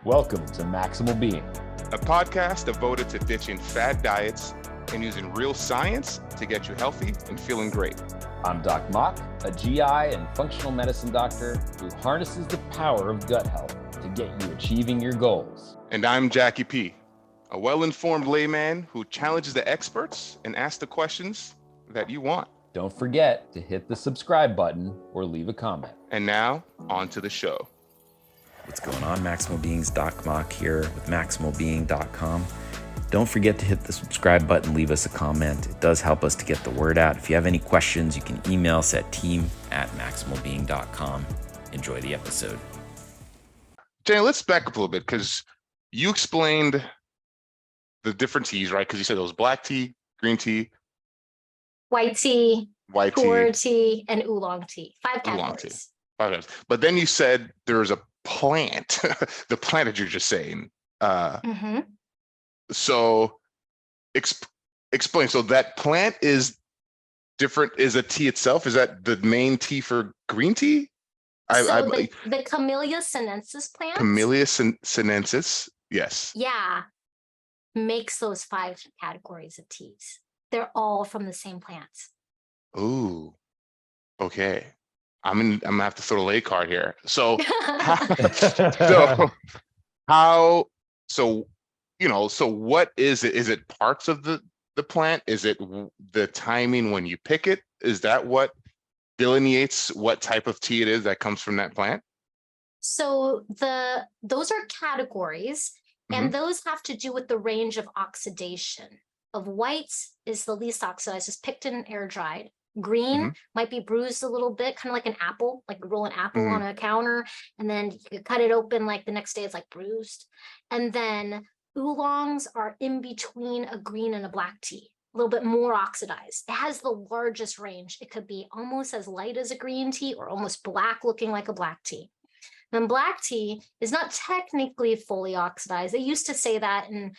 Welcome to Maximal Being, a podcast devoted to ditching fad diets and using real science to get you healthy and feeling great. I'm Doc Mock, a GI and functional medicine doctor who harnesses the power of gut health to get you achieving your goals. And I'm Jackie P., a well-informed layman who challenges the experts and asks the questions that you want. Don't forget to hit the subscribe button or leave a comment. And now, on to the show. What's going on, Maximal Beings? Doc Mock here with MaximalBeing.com. Don't forget to hit the subscribe button, leave us a comment. It does help us to get the word out. If you have any questions, you can email us at team@MaximalBeing.com. Enjoy the episode. Jenny, let's back up a little bit because you explained the different teas, right? Because you said there was black tea, green tea, white tea, white pu'er tea, tea, and oolong tea. Five oolong categories. tea. Okay. But then you said there's a plant, the plant that you're just saying. So explain. So that plant is different, is a tea itself? Is that the main tea for green tea? The Camellia sinensis plant. Camellia sinensis, yes. Yeah, makes those five categories of teas. They're all from the same plants. Ooh, okay. I'm gonna have to throw a lay card here. So, so what is it? Is it parts of the plant? Is it the timing when you pick it? Is that what delineates what type of tea it is that comes from that plant? So those are categories, and those have to do with the range of oxidation. Of whites is the least oxidized, is picked and air dried. Green might be bruised a little bit, kind of like an apple, like roll an apple on a counter, and then you could cut it open, like the next day it's like bruised. And then oolongs are in between a green and a black tea, a little bit more oxidized. It has the largest range. It could be almost as light as a green tea or almost black looking like a black tea. Then black tea is not technically fully oxidized. They used to say that in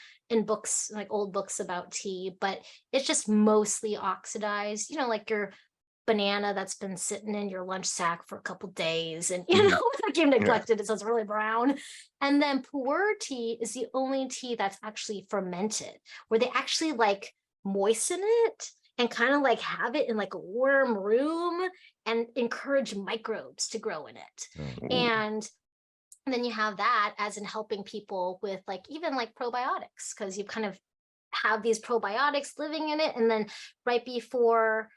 books, like old books about tea, but it's just mostly oxidized, like your banana that's been sitting in your lunch sack for a couple days and like you've neglected it, so it's really brown. And then pu'er tea is the only tea that's actually fermented, where they actually like moisten it and kind of like have it in like a warm room and encourage microbes to grow in it. And then you have that as in helping people with like even like probiotics, because you kind of have these probiotics living in it, and then right before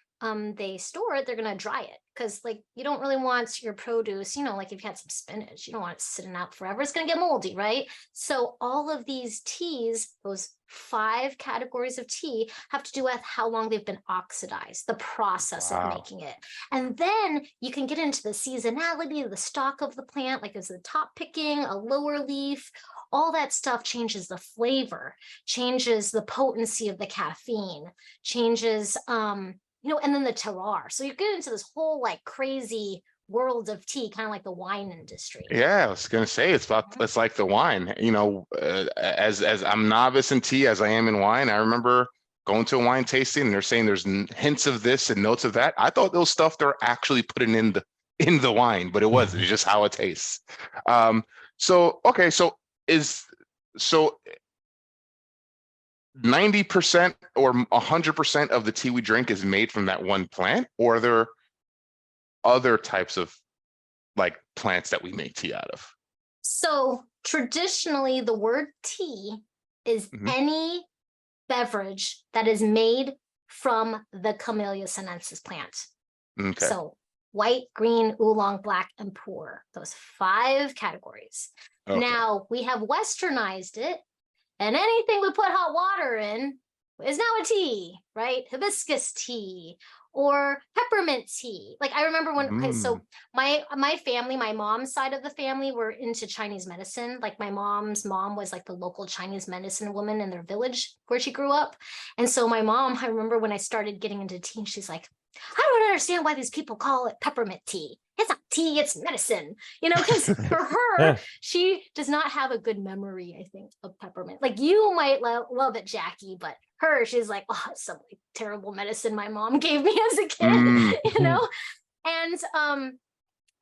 they store it, they're going to dry it, because like you don't really want your produce, like if you had some spinach, you don't want it sitting out forever, it's going to get moldy, right? So all of these teas, those five categories of tea, have to do with how long they've been oxidized, the process of making it. And then you can get into the seasonality, the stock of the plant, like is the top picking, a lower leaf, all that stuff changes the flavor, changes the potency of the caffeine, changes and then the terroir. So you get into this whole like crazy world of tea, kind of like the wine industry. Yeah, I was gonna say it's like the wine. As I'm novice in tea as I am in wine, I remember going to a wine tasting and they're saying there's hints of this and notes of that. I thought those stuff they're actually putting in the wine, but it wasn't. It's just how it tastes. So 90% or 100% of the tea we drink is made from that one plant, or are there other types of like plants that we make tea out of? So traditionally the word tea is any beverage that is made from the Camellia sinensis plant. Okay. So white, green, oolong, black, and pu'er, those five categories. Okay. Now we have westernized it, and anything we put hot water in is now a tea, right? Hibiscus tea or peppermint tea. Like I remember when, so my family, my mom's side of the family were into Chinese medicine. Like my mom's mom was like the local Chinese medicine woman in their village where she grew up. And so my mom, I remember when I started getting into tea, she's like, I don't understand why these people call it peppermint tea. It's not tea, it's medicine, because for her, she does not have a good memory, I think, of peppermint. Like you might love it, Jackie, but her, she's like, oh, it's some like, terrible medicine my mom gave me as a kid, And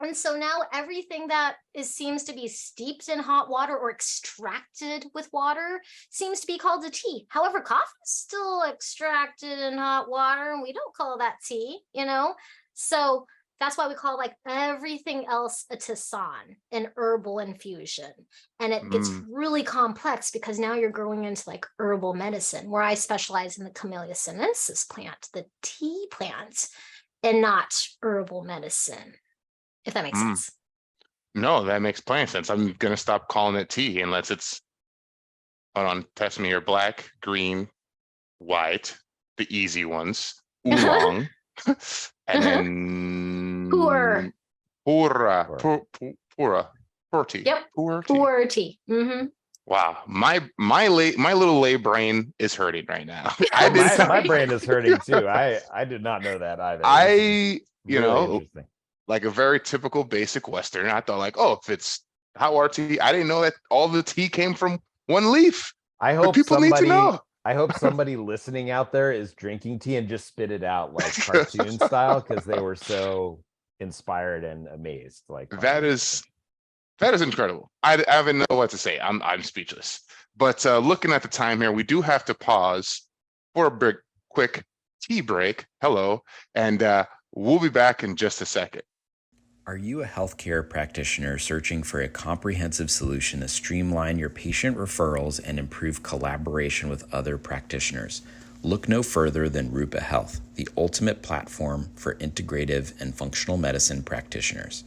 And so now everything that seems to be steeped in hot water or extracted with water seems to be called a tea. However, coffee is still extracted in hot water, and we don't call that tea, you know? So that's why we call like everything else a tisane, an herbal infusion. And it gets Mm, really complex because now you're growing into like herbal medicine, where I specialize in the Camellia sinensis plant, the tea plant, and not herbal medicine, if that makes mm. sense. No, that makes plenty of sense. I'm gonna stop calling it tea unless it's, hold on, test me here, black, green, white, the easy ones, oolong, and then Pu'er. pura, pura, purty, Yep. purty. Pu'er tea. Mm-hmm. Wow, my little lay brain is hurting right now. I didn't. My brain is hurting too. I did not know that either. This is I, you really know, interesting. like a very typical basic Western. I thought like, oh, if it's hot water tea, I didn't know that all the tea came from one leaf. I But hope people need to somebody, know. I hope somebody listening out there is drinking tea and just spit it out like cartoon style because they were so inspired and amazed. Like That is incredible. I haven't know what to say. I'm speechless. But looking at the time here, we do have to pause for a quick tea break. Hello, and we'll be back in just a second. Are you a healthcare practitioner searching for a comprehensive solution to streamline your patient referrals and improve collaboration with other practitioners? Look no further than Rupa Health, the ultimate platform for integrative and functional medicine practitioners.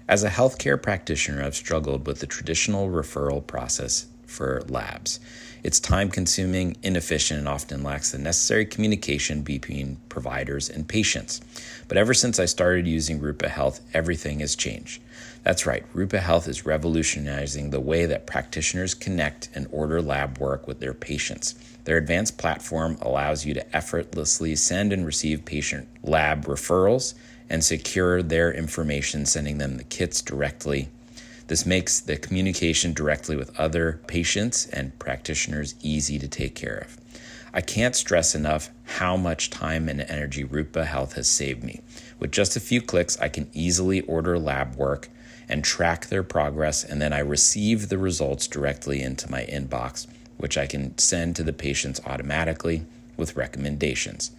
As a healthcare practitioner, I've struggled with the traditional referral process for labs. It's time-consuming, inefficient, and often lacks the necessary communication between providers and patients. But ever since I started using Rupa Health, everything has changed. That's right, Rupa Health is revolutionizing the way that practitioners connect and order lab work with their patients. Their advanced platform allows you to effortlessly send and receive patient lab referrals and secure their information, sending them the kits directly. This makes the communication directly with other patients and practitioners easy to take care of. I can't stress enough how much time and energy Rupa Health has saved me. With just a few clicks, I can easily order lab work and track their progress, and then I receive the results directly into my inbox, which I can send to the patients automatically with recommendations.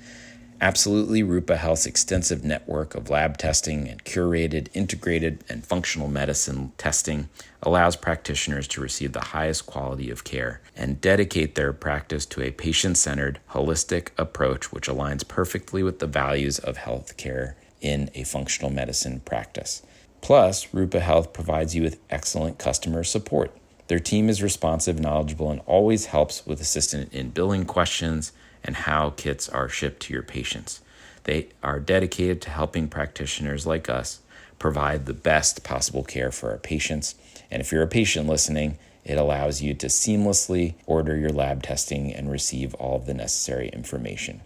Absolutely, Rupa Health's extensive network of lab testing and curated, integrated, and functional medicine testing allows practitioners to receive the highest quality of care and dedicate their practice to a patient-centered, holistic approach which aligns perfectly with the values of healthcare in a functional medicine practice. Plus, Rupa Health provides you with excellent customer support. Their team is responsive, knowledgeable, and always helps with assistance in billing questions and how kits are shipped to your patients. They are dedicated to helping practitioners like us provide the best possible care for our patients. And if you're a patient listening, it allows you to seamlessly order your lab testing and receive all of the necessary information.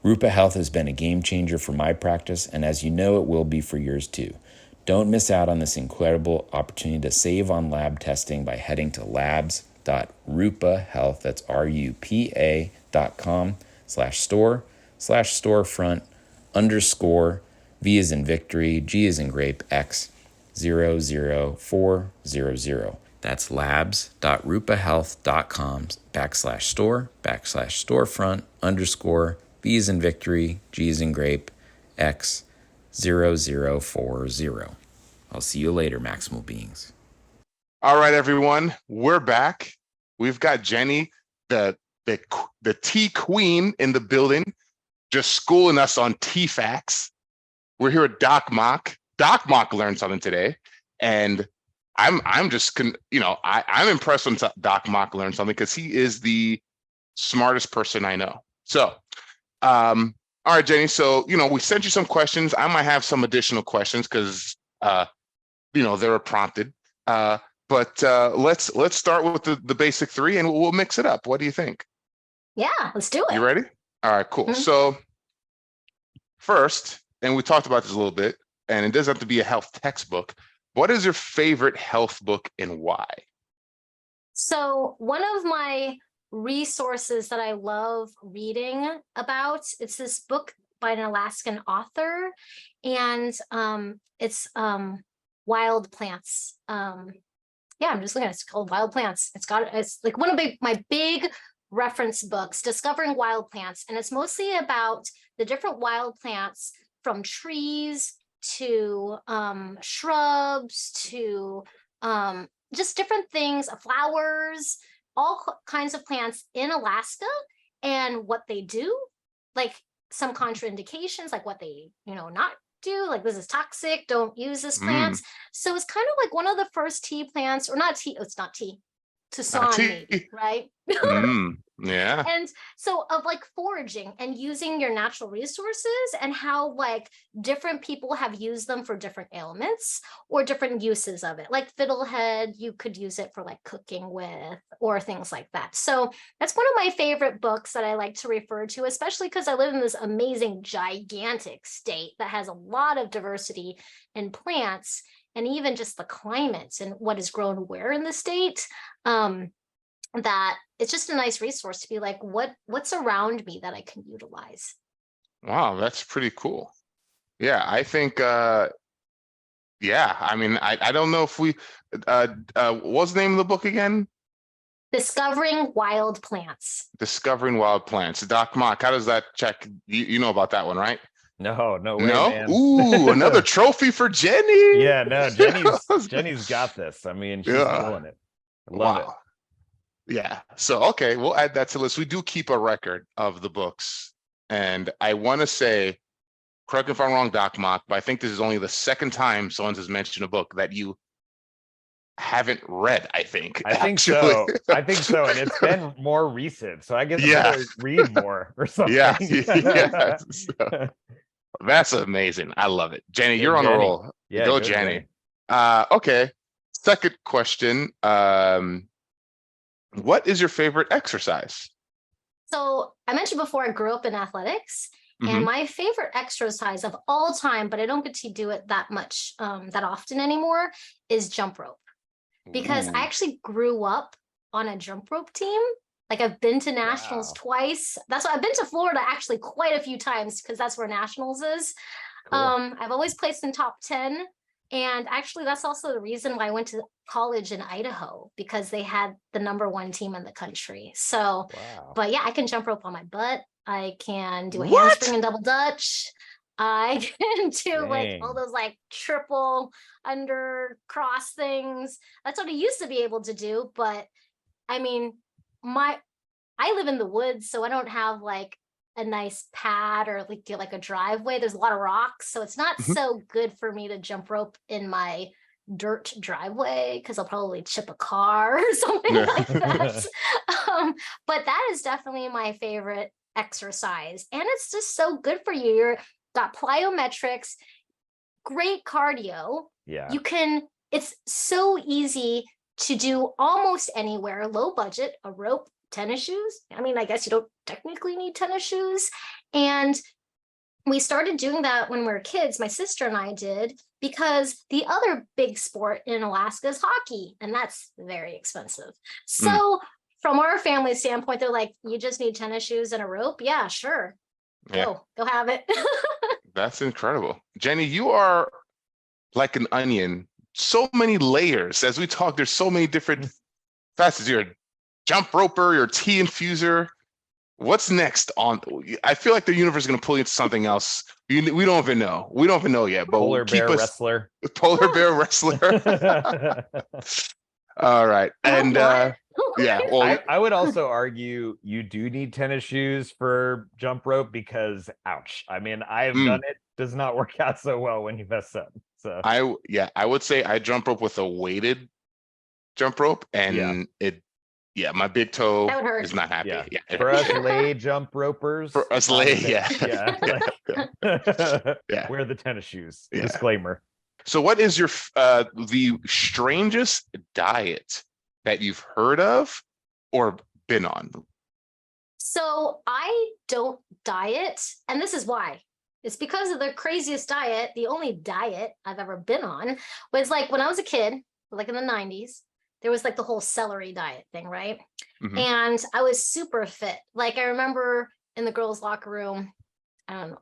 Rupa Health has been a game changer for my practice, and as you know, it will be for yours too. Don't miss out on this incredible opportunity to save on lab testing by heading to labs.rupahealth, that's rupa.com/store/storefront_ V as in victory, G as in grape, X 00400. That's labs.rupahealth.com/store/storefront_ V as in victory, G as in grape, X 0040. I'll see you later, Maximal Beings. All right, everyone, we're back. We've got Jenny, the tea queen in the building, just schooling us on tea facts. We're here at Doc Mock. Doc Mock learned something today, and I'm just I'm impressed when Doc Mock learned something because he is the smartest person I know. So, all right, Jenny. So we sent you some questions. I might have some additional questions because they were prompted. But let's start with the basic three, and we'll mix it up. What do you think? Yeah, let's do it. You ready? All right, cool. Mhm. So first, and we talked about this a little bit, and it doesn't have to be a health textbook. What is your favorite health book and why? So one of my resources that I love reading about, it's this book by an Alaskan author, and it's wild plants. Yeah, I'm just looking at it. It's called Wild Plants. It's like one of my big reference books, Discovering Wild Plants. And it's mostly about the different wild plants, from trees to shrubs to just different things, flowers, all kinds of plants in Alaska, and what they do, like some contraindications, like what they, not do, like this is toxic, don't use this plant. So it's kind of like one of the first tea plants, or not tea, it's not tea, Tucson, maybe, right? Yeah. And so of like foraging and using your natural resources, and how like different people have used them for different ailments or different uses of it. Like fiddlehead, you could use it for like cooking with, or things like that. So that's one of my favorite books that I like to refer to, especially because I live in this amazing, gigantic state that has a lot of diversity in plants, and even just the climates and what is grown where in the state. That it's just a nice resource to be like, what's around me that I can utilize. Wow, that's pretty cool. Yeah, I think I mean, I don't know if we what was the name of the book again? Discovering Wild Plants. Discovering Wild Plants. Doc Mock, how does that check? You know about that one, right? No way, No? man. Ooh, another trophy for Jenny. Yeah, no, Jenny's got this. I mean, she's killing it. I love it. Yeah. So, okay, we'll add that to the list. We do keep a record of the books. And I want to say, correct me if I'm wrong, Doc Mock, but I think this is only the second time someone has mentioned a book that you haven't read, I think. I think so. And it's been more recent. So I guess I better read more or something. Yeah. So, that's amazing. I love it. Jenny, you're on a roll. Yeah, go Jenny. Okay. Second question. What is your favorite exercise? So I mentioned before, I grew up in athletics, and my favorite exercise of all time, but I don't get to do it that much, that often anymore, is jump rope. Because I actually grew up on a jump rope team. Like I've been to nationals twice. That's why I've been to Florida actually quite a few times, because that's where nationals is. Cool. I've always placed in top 10. And actually, that's also the reason why I went to college in Idaho, because they had the #1 team in the country. So, but yeah, I can jump rope on my butt. I can do a handspring and double Dutch. I can do like all those like triple under cross things. That's what I used to be able to do. But I mean, I live in the woods, so I don't have like a nice pad or like a driveway. There's a lot of rocks, so it's not so good for me to jump rope in my dirt driveway, because I'll probably chip a car or something like that. But that is definitely my favorite exercise, and it's just so good for you. You're got plyometrics, great cardio. Yeah, it's so easy to do almost anywhere, low budget, a rope, tennis shoes. I mean, I guess you don't technically need tennis shoes. And we started doing that when we were kids. My sister and I did, because the other big sport in Alaska is hockey, and that's very expensive. So from our family standpoint, they're like, you just need tennis shoes and a rope. Yeah, sure. Go have it. That's incredible. Jenny, you are like an onion. So many layers. As we talk, there's so many different facets. You're a jump roper, you're a tea infuser. What's next on? I feel like the universe is going to pull you into something else. We don't even know. We don't even know yet. But polar bear wrestler. Polar bear wrestler. All right. And yeah, well, I would also argue you do need tennis shoes for jump rope, because ouch. I mean, I've done it. Does not work out so well when you mess up. So I would say I jump rope with a weighted jump rope, and my big toe is not happy. Yeah. For us lay jump ropers. For us lay, wear the tennis shoes. Disclaimer. So what is your the strangest diet that you've heard of or been on? So I don't diet, and this is why. It's because of the craziest diet. The only diet I've ever been on was like when I was a kid, like in the 90s, there was like the whole celery diet thing, right? And I was super fit. Like I remember in the girls' locker room, I don't know,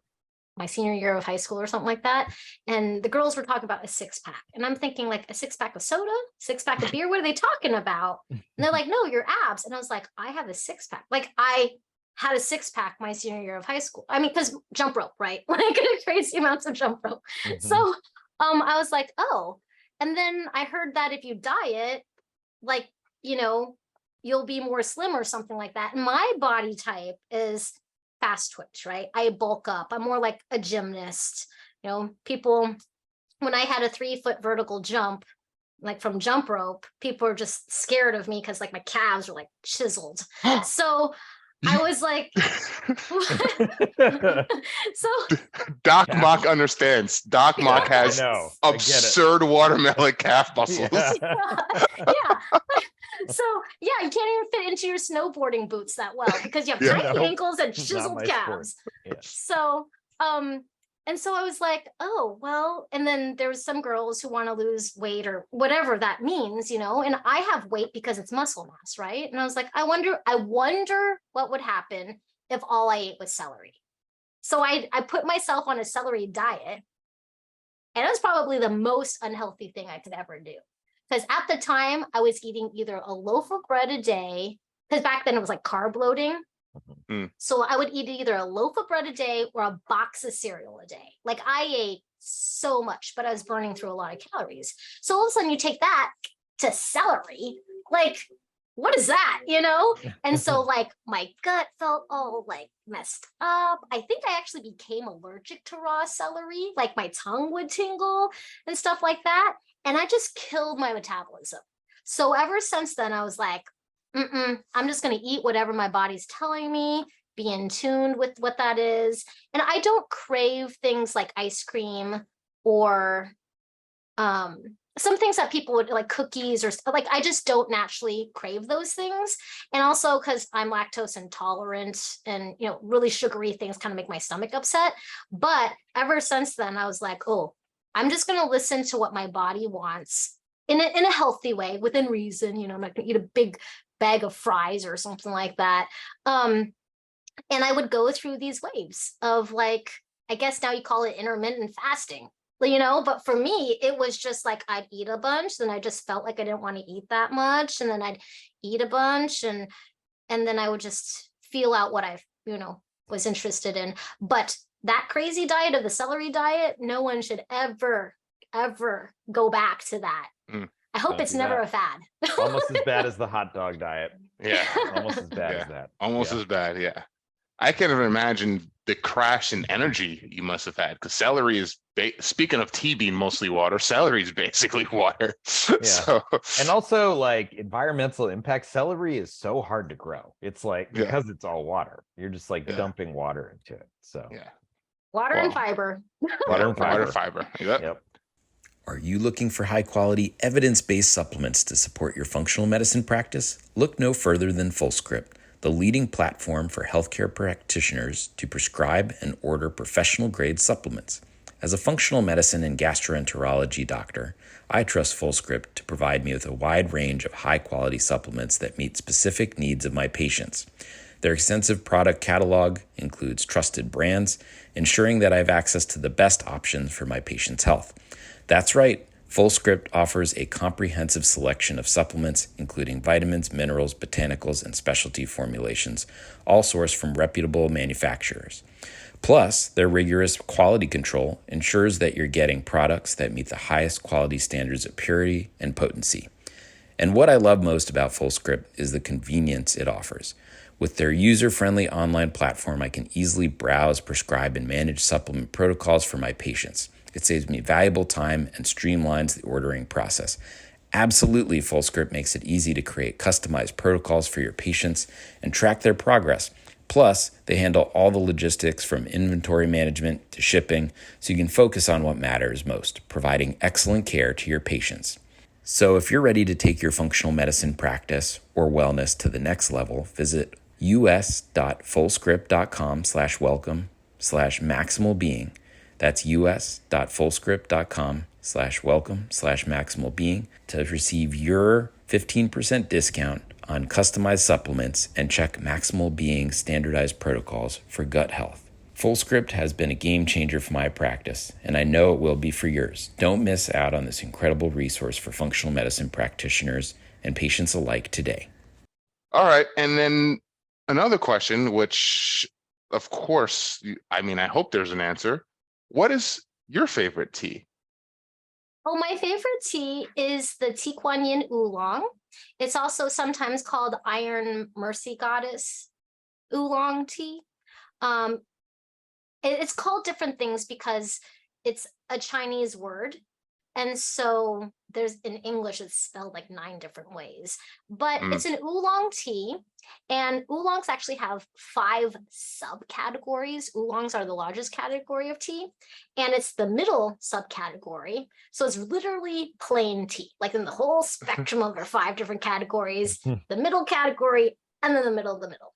my senior year of high school or something like that. And the girls were talking about a 6-pack. And I'm thinking like a 6-pack of soda, 6-pack of beer. What are they talking about? And they're like, no, your abs. And I was like, I have a 6-pack. Like I had a 6-pack my senior year of high school. I mean, because jump rope, right? Like crazy amounts of jump rope. So I was like, oh. And then I heard that if you diet, like, you know, you'll be more slim or something like that. And my body type is fast twitch, right? I bulk up. I'm more like a gymnast. You know, people, when I had a 3-foot vertical jump, like from jump rope, people are just scared of me because like my calves are like chiseled. So I was like, so Doc Mock understands. Doc Mock has absurd watermelon calf muscles. Yeah. So yeah, you can't even fit into your snowboarding boots that well because you have tiny ankles and chiseled calves. So and so I was like, oh well, and then there was some girls who want to lose weight or whatever that means, you know, and I have weight because it's muscle mass, right? And I was like, I wonder what would happen if all I ate was celery. So I put myself on a celery diet, and it was probably the most unhealthy thing I could ever do. Because at the time I was eating either a loaf of bread a day, because back then it was like carb loading. So I would eat either a loaf of bread a day or a box of cereal a day. Like I ate so much, but I was burning through a lot of calories. So all of a sudden you take that to celery, like, what is that, you know? And so like my gut felt all like messed up. I think I actually became allergic to raw celery. Like my tongue would tingle and stuff like that. And I just killed my metabolism. So ever since then, I was like, I'm just going to eat whatever my body's telling me, be in tune with what that is. And I don't crave things like ice cream or some things that people would like, cookies or like, I just don't naturally crave those things. And also because I'm lactose intolerant and, you know, really sugary things kind of make my stomach upset. But ever since then, I was like, oh, I'm just going to listen to what my body wants in a healthy way, within reason. You know, I'm not going to eat a big bag of fries or something like that. And I would go through these waves of like, I guess now you call it intermittent fasting, you know, but for me, it was just like, I'd eat a bunch, then I just felt like I didn't want to eat that much. And then I'd eat a bunch and then I would just feel out what I, you know, was interested in. But that crazy diet of the celery diet, no one should ever go back to that. I hope it's never a fad. Almost as bad as the hot dog diet. Yeah. Almost as bad as that. Almost as bad, yeah. I can't even imagine the crash in energy you must have had, because celery is, speaking of tea being mostly water, celery is basically water. Yeah. So, and also like environmental impact, celery is so hard to grow. It's like, because it's all water, you're just like dumping water into it. So water and fiber. Water and fiber. Yep. Are you looking for high-quality, evidence-based supplements to support your functional medicine practice? Look no further than FullScript, the leading platform for healthcare practitioners to prescribe and order professional-grade supplements. As a functional medicine and gastroenterology doctor, I trust FullScript to provide me with a wide range of high-quality supplements that meet specific needs of my patients. Their extensive product catalog includes trusted brands, ensuring that I have access to the best options for my patients' health. That's right, FullScript offers a comprehensive selection of supplements, including vitamins, minerals, botanicals, and specialty formulations, all sourced from reputable manufacturers. Plus, their rigorous quality control ensures that you're getting products that meet the highest quality standards of purity and potency. And what I love most about FullScript is the convenience it offers. With their user-friendly online platform, I can easily browse, prescribe, and manage supplement protocols for my patients. It saves me valuable time and streamlines the ordering process. Absolutely, FullScript makes it easy to create customized protocols for your patients and track their progress. Plus, they handle all the logistics from inventory management to shipping, so you can focus on what matters most, providing excellent care to your patients. So if you're ready to take your functional medicine practice or wellness to the next level, visit us.fullscript.com/welcome/maximalbeing. That's us.fullscript.com/welcome/maximalbeing to receive your 15% discount on customized supplements and check Maximal Being standardized protocols for gut health. FullScript has been a game changer for my practice, and I know it will be for yours. Don't miss out on this incredible resource for functional medicine practitioners and patients alike today. All right. And then another question, which of course, I mean, I hope there's an answer. What is your favorite tea? Oh, my favorite tea is the Tea Kuan Yin Oolong. It's also sometimes called Iron Mercy Goddess Oolong tea. It's called different things because it's a Chinese word. And so there's in English, it's spelled like 9 different ways, but it's an oolong tea, and oolongs actually have 5 subcategories. Oolongs are the largest category of tea, and it's the middle subcategory. So it's literally plain tea, like in the whole spectrum of their 5 different categories, the middle category, and then the middle of the middle.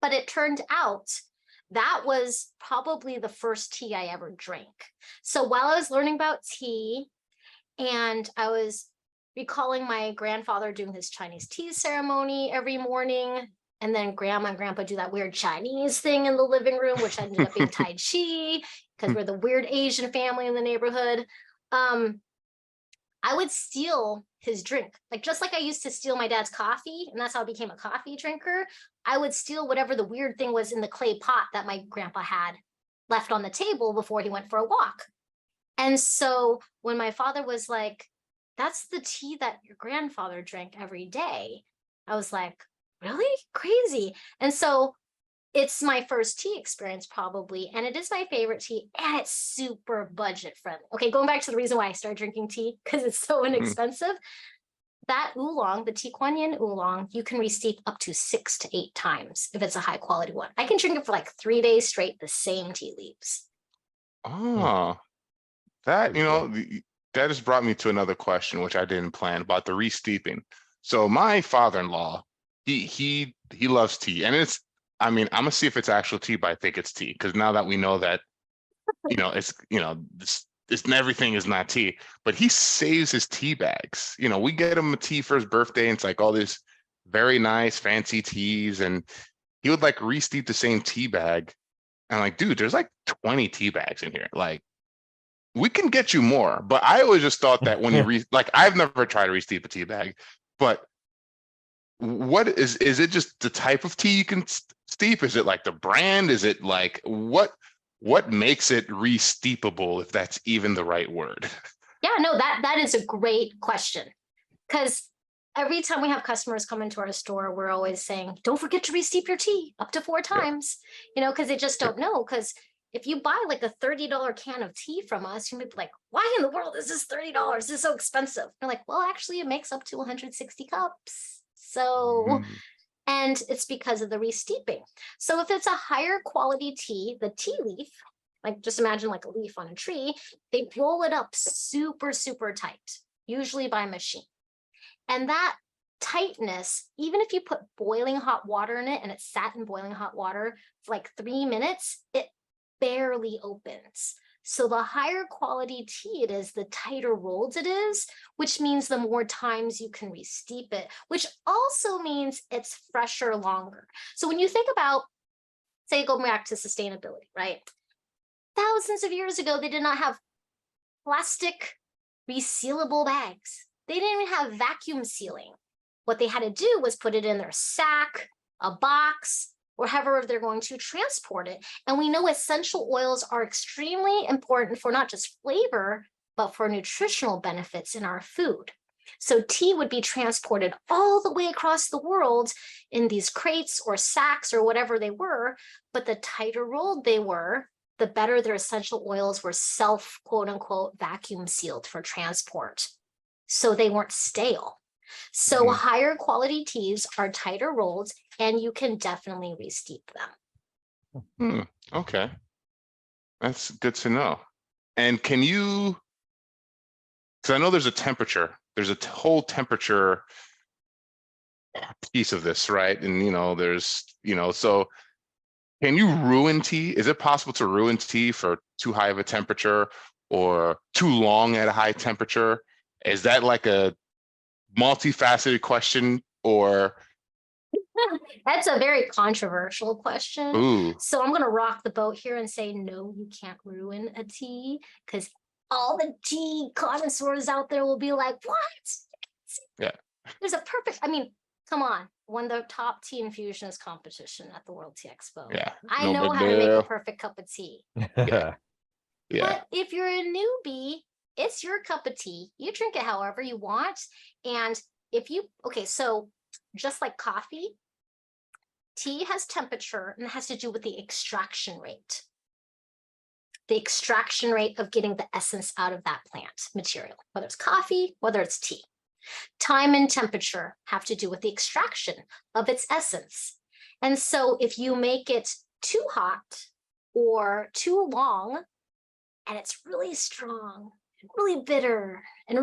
But it turned out that was probably the first tea I ever drank. So while I was learning about tea and I was recalling my grandfather doing his Chinese tea ceremony every morning, and then grandma and grandpa do that weird Chinese thing in the living room, which ended up being Tai Chi because we're the weird Asian family in the neighborhood. I would steal his drink, like just like I used to steal my dad's coffee, and that's how I became a coffee drinker. I would steal whatever the weird thing was in the clay pot that my grandpa had left on the table before he went for a walk. And so when my father was like, that's the tea that your grandfather drank every day, I was like, really? Crazy. And so it's my first tea experience probably, and it is my favorite tea, and it's super budget friendly. Okay, going back to the reason why I started drinking tea, because it's so inexpensive. That oolong, the Tea Kuan Yin Oolong, you can re-steep up to 6 to 8 times if it's a high quality one. I can drink it for like 3 days straight, the same tea leaves. Oh, that, that has brought me to another question, which I didn't plan, about the re-steeping. So my father-in-law, he loves tea, and it's, I mean, I'm gonna see if it's actual tea, but I think it's tea, because now that we know that, everything is not tea, but he saves his tea bags. We get him a tea for his birthday, and it's like all these very nice fancy teas, and he would like re-steep the same tea bag. And like, dude, there's like 20 tea bags in here. Like, we can get you more. But I always just thought that when you I've never tried to re-steep a tea bag, but what is it just the type of tea you can steep? Is it like the brand? Is it like what makes it re-steepable, if that's even the right word? Yeah, no, that is a great question, because every time we have customers come into our store, we're always saying, don't forget to re-steep your tea up to 4 times, because they just don't know. Because if you buy like a $30 can of tea from us, you might be like, why in the world is this $30? This is so expensive. You're like, well, actually it makes up to 160 cups. So, and it's because of the re-steeping. So if it's a higher quality tea, the tea leaf, like just imagine like a leaf on a tree, they roll it up super, super tight, usually by machine. And that tightness, even if you put boiling hot water in it and it's sat in boiling hot water for like 3 minutes, it barely opens. So the higher quality tea it is, the tighter rolled it is, which means the more times you can re-steep it, which also means it's fresher longer. So when you think about, say, go back to sustainability, right? Thousands of years ago, they did not have plastic resealable bags. They didn't even have vacuum sealing. What they had to do was put it in their sack, a box, or however they're going to transport it. And we know essential oils are extremely important for not just flavor, but for nutritional benefits in our food. So tea would be transported all the way across the world in these crates or sacks or whatever they were, but the tighter rolled they were, the better their essential oils were self, quote unquote, vacuum sealed for transport. So they weren't stale. So higher quality teas are tighter rolled, and you can definitely re-steep them. Okay. That's good to know. And can you, because I know there's a temperature, there's a whole temperature piece of this, right? And, there's, so can you ruin tea? Is it possible to ruin tea for too high of a temperature or too long at a high temperature? Is that like a multifaceted question, or That's a very controversial question. Ooh, So I'm gonna rock the boat here and say, no, you can't ruin a tea, because all the tea connoisseurs out there will be like, what? yeah, There's a perfect, I mean, come on, won the top tea infusionist competition at the World Tea Expo. yeah. I No know big how to make a deal. perfect cup of tea. Yeah, yeah. But if you're a newbie, it's your cup of tea. You drink it however you want. And if you, okay, so just like coffee, tea has temperature and it has to do with the extraction rate. The extraction rate of getting the essence out of that plant material, whether it's coffee, whether it's tea. Time and temperature have to do with the extraction of its essence. And so if you make it too hot or too long, and it's really strong, really bitter, and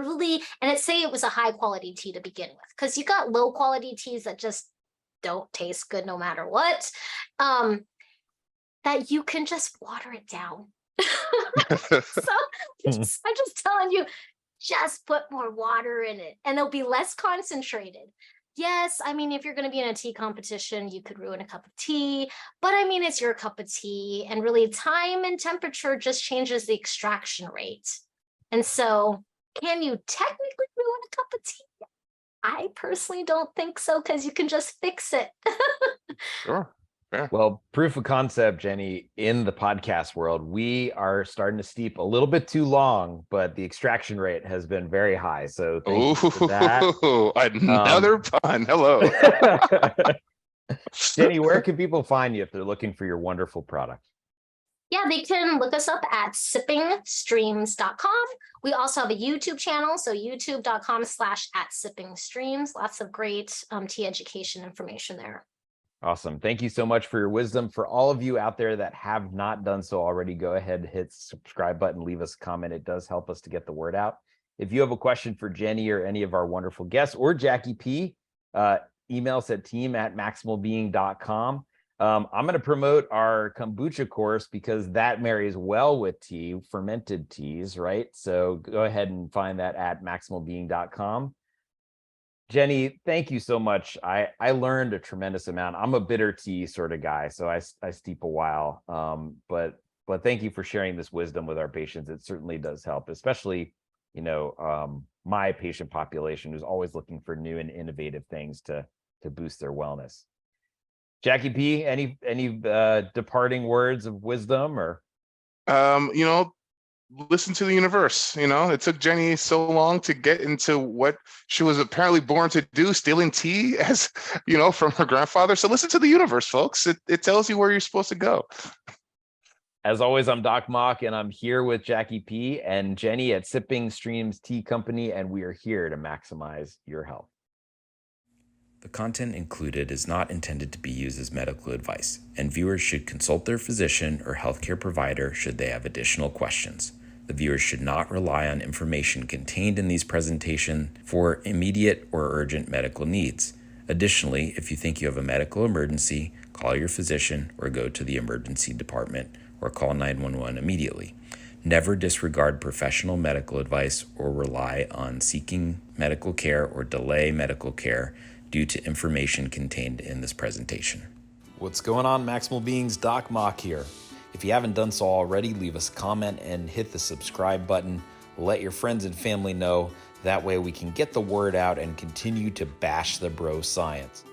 let's say it was a high quality tea to begin with, because you got low quality teas that just don't taste good no matter what, that you can just water it down. So I'm just telling you, just put more water in it and it'll be less concentrated. Yes, I mean, if you're going to be in a tea competition, you could ruin a cup of tea, but I mean, it's your cup of tea, and really time and temperature just changes the extraction rate. And so, can you technically ruin a cup of tea? I personally don't think so, because you can just fix it. Sure. Well, proof of concept, Jenny, in the podcast world, we are starting to steep a little bit too long, but the extraction rate has been very high. So thank you for that. Ooh, another pun. Hello. Jenny, where can people find you if they're looking for your wonderful product? Yeah, they can look us up at sippingstreams.com. We also have a YouTube channel, so youtube.com/@sippingstreams. Lots of great tea education information there. Awesome. Thank you so much for your wisdom. For all of you out there that have not done so already, go ahead, hit subscribe button, leave us a comment. It does help us to get the word out. If you have a question for Jenny or any of our wonderful guests or Jackie P, email us at team@maximalbeing.com. I'm going to promote our kombucha course because that marries well with tea, fermented teas, right? So go ahead and find that at maximalbeing.com. Jenny, thank you so much. I learned a tremendous amount. I'm a bitter tea sort of guy, so I steep a while. But thank you for sharing this wisdom with our patients. It certainly does help, especially, my patient population who's always looking for new and innovative things to boost their wellness. Jackie P, any departing words of wisdom or? Listen to the universe. It took Jenny so long to get into what she was apparently born to do, stealing tea from her grandfather. So listen to the universe, folks. It tells you where you're supposed to go. As always, I'm Doc Mock, and I'm here with Jackie P and Jenny at Sipping Streams Tea Company, and we are here to maximize your health. The content included is not intended to be used as medical advice, and viewers should consult their physician or healthcare provider should they have additional questions. The viewers should not rely on information contained in these presentations for immediate or urgent medical needs. Additionally, if you think you have a medical emergency, call your physician or go to the emergency department or call 911 immediately. Never disregard professional medical advice or rely on seeking medical care or delay medical care due to information contained in this presentation. What's going on, Maximal Beings? Doc Mock here. If you haven't done so already, leave us a comment and hit the subscribe button. Let your friends and family know. That way we can get the word out and continue to bash the bro science.